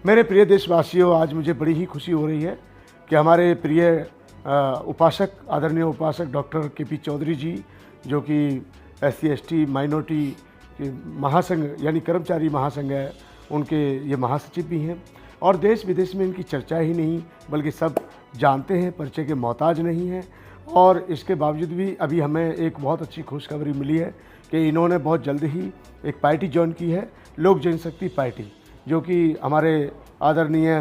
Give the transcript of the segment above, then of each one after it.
मेरे प्रिय देशवासियों, आज मुझे बड़ी ही खुशी हो रही है कि हमारे प्रिय उपासक, आदरणीय उपासक डॉक्टर के.पी. चौधरी जी, जो कि SC/ST माइनॉरिटी महासंघ यानी कर्मचारी महासंघ है, उनके ये महासचिव भी हैं और देश विदेश में इनकी चर्चा ही नहीं, बल्कि सब जानते हैं, परिचय के मोहताज नहीं हैं। और इसके बावजूद भी अभी हमें एक बहुत अच्छी खुशखबरी मिली है कि इन्होंने बहुत जल्द ही एक पार्टी ज्वाइन की है, लोक जनशक्ति पार्टी, जो कि हमारे आदरणीय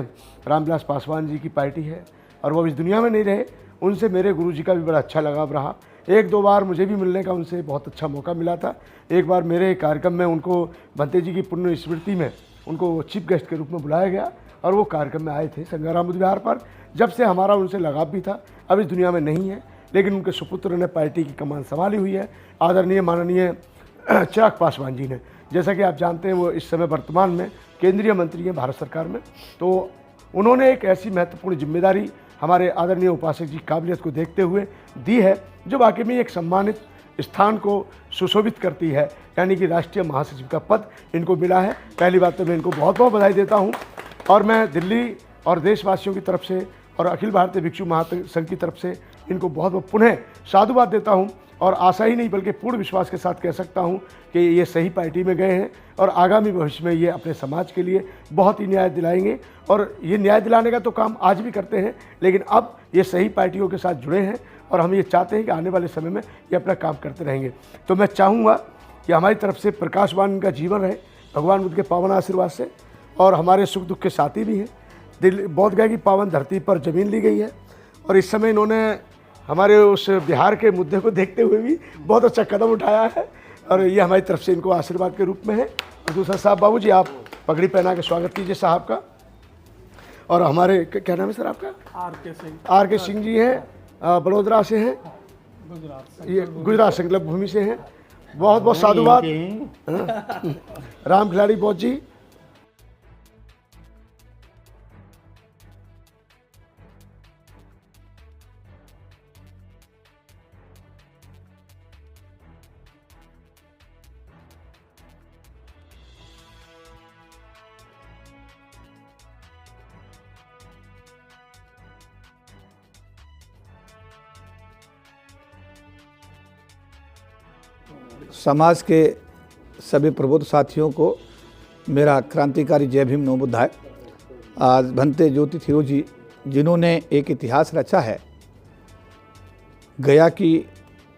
रामविलास पासवान जी की पार्टी है। और वो इस दुनिया में नहीं रहे, उनसे मेरे गुरुजी का भी बड़ा अच्छा लगाव रहा। एक दो बार मुझे भी मिलने का उनसे बहुत अच्छा मौका मिला था। एक बार मेरे कार्यक्रम में उनको भंते जी की पुण्य स्मृति में उनको चीफ गेस्ट के रूप में बुलाया गया और वो कार्यक्रम में आए थे संग्राम विहार पर। जब से हमारा उनसे लगाव भी था, अब इस दुनिया में नहीं है, लेकिन उनके सुपुत्र ने पार्टी की कमान संभाली हुई है, आदरणीय माननीय चिराग पासवान जी ने। जैसा कि आप जानते हैं, वो इस समय वर्तमान में केंद्रीय मंत्री हैं भारत सरकार में। तो उन्होंने एक ऐसी महत्वपूर्ण जिम्मेदारी हमारे आदरणीय उपासक जी काबिलियत को देखते हुए दी है, जो वाकई में एक सम्मानित स्थान को सुशोभित करती है, यानी कि राष्ट्रीय महासचिव का पद इनको मिला है। पहली बात तो मैं इनको बहुत बहुत बधाई देता हूँ और मैं दिल्ली और देशवासियों की तरफ से और अखिल भारतीय भिक्षु महासंघ की तरफ से इनको बहुत बहुत पुनः साधुवाद देता हूँ। और आशा ही नहीं बल्कि पूर्ण विश्वास के साथ कह सकता हूँ कि ये सही पार्टी में गए हैं और आगामी भविष्य में ये अपने समाज के लिए बहुत ही न्याय दिलाएंगे। और ये न्याय दिलाने का तो काम आज भी करते हैं, लेकिन अब ये सही पार्टियों के साथ जुड़े हैं और हम ये चाहते हैं कि आने वाले समय में ये अपना काम करते रहेंगे। तो मैं चाहूँगा कि हमारी तरफ से प्रकाशवान इनका जीवन रहे भगवान बुद्ध के पावन आशीर्वाद से। और हमारे सुख दुख के साथी भी हैं। दिल्ली बोध गया की पावन धरती पर ज़मीन ली गई है और इस समय इन्होंने हमारे उस बिहार के मुद्दे को देखते हुए भी बहुत अच्छा कदम उठाया है और ये हमारी तरफ से इनको आशीर्वाद के रूप में है। और दूसरा साहब, बाबूजी आप पगड़ी पहना के स्वागत कीजिए साहब का। और हमारे क्या नाम है सर आपका? आर के सिंह जी हैं, बड़ोदरा से हैं, ये गुजरात संकल्प भूमि से हैं। बहुत बहुत साधुवाद। राम खिलाड़ी बोध जी, समाज के सभी प्रबुद्ध साथियों को मेरा क्रांतिकारी जय भीम नमो बुद्धाय। आज भंते ज्योति थिरो जी, जिन्होंने एक इतिहास रचा है, गया की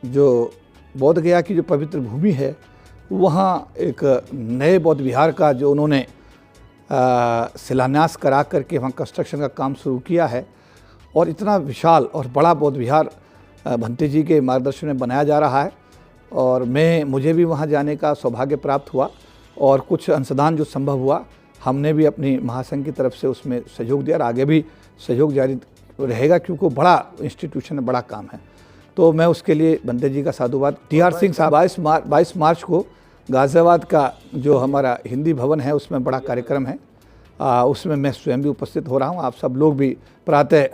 जो बौद्ध गया की जो पवित्र भूमि है, वहाँ एक नए बौद्ध विहार का जो उन्होंने शिलान्यास करा करके वहाँ कंस्ट्रक्शन का काम शुरू किया है। और इतना विशाल और बड़ा बौद्ध विहार भंते जी के मार्गदर्शन में बनाया जा रहा है और मुझे भी वहाँ जाने का सौभाग्य प्राप्त हुआ और कुछ अंशदान जो संभव हुआ, हमने भी अपनी महासंघ की तरफ से उसमें सहयोग दिया और आगे भी सहयोग जारी रहेगा, क्योंकि वो बड़ा इंस्टीट्यूशन है, बड़ा काम है। तो मैं उसके लिए भंते जी का साधुवाद। टी.आर. सिंह साहब 22 मार्च को गाज़ियाबाद का जो हमारा हिंदी भवन है, उसमें बड़ा कार्यक्रम है, उसमें मैं स्वयं भी उपस्थित हो रहा हूँ। आप सब लोग भी प्रातः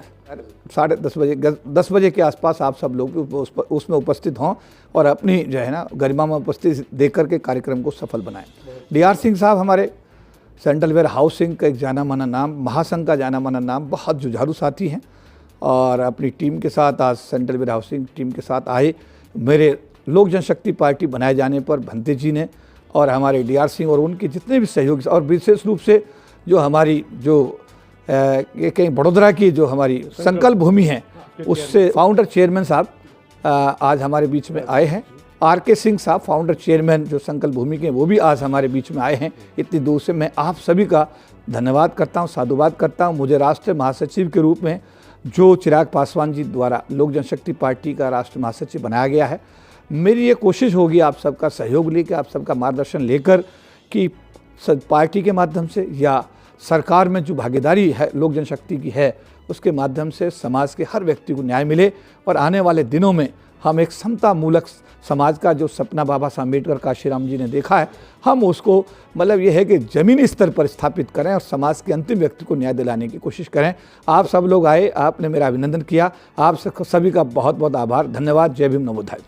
10 बजे के आसपास आप सब लोग उसमें उपस्थित हों और अपनी जो है ना गरिमा में उपस्थित देकर के कार्यक्रम को सफल बनाएं। डी.आर. सिंह साहब हमारे सेंट्रल वेयर हाउसिंग का एक जाना माना नाम, महासंघ का जाना माना नाम, बहुत जुझारू साथी हैं और अपनी टीम के साथ आज सेंट्रल वेयर हाउसिंग टीम के साथ आए। मेरे लोक जनशक्ति पार्टी बनाए जाने पर भंते जी ने और हमारे डी.आर. सिंह और उनके जितने भी सहयोगी, और विशेष रूप से जो हमारी जो कहीं बड़ोदरा की जो हमारी संकल्प भूमि है, उससे फाउंडर चेयरमैन साहब आज हमारे बीच में आए हैं। आर के सिंह साहब फाउंडर चेयरमैन जो संकल्प भूमि के, वो भी आज हमारे बीच में आए हैं। इतनी दूर से मैं आप सभी का धन्यवाद करता हूं, साधुवाद करता हूं। मुझे राष्ट्रीय महासचिव के रूप में जो चिराग पासवान जी द्वारा लोक जनशक्ति पार्टी का राष्ट्रीय महासचिव बनाया गया है, मेरी ये कोशिश होगी आप सबका सहयोग लेकर, आप सबका मार्गदर्शन लेकर कि पार्टी के माध्यम से या सरकार में जो भागीदारी है लोक जनशक्ति की है, उसके माध्यम से समाज के हर व्यक्ति को न्याय मिले और आने वाले दिनों में हम एक समता मूलक समाज का जो सपना बाबा साहब अम्बेडकर काशीराम जी ने देखा है, हम उसको मतलब ये है कि ज़मीनी स्तर पर स्थापित करें और समाज के अंतिम व्यक्ति को न्याय दिलाने की कोशिश करें। आप सब लोग आए, आपने मेरा अभिनंदन किया, आप सभी का बहुत बहुत आभार, धन्यवाद। जय भीम नमो बुद्धाय।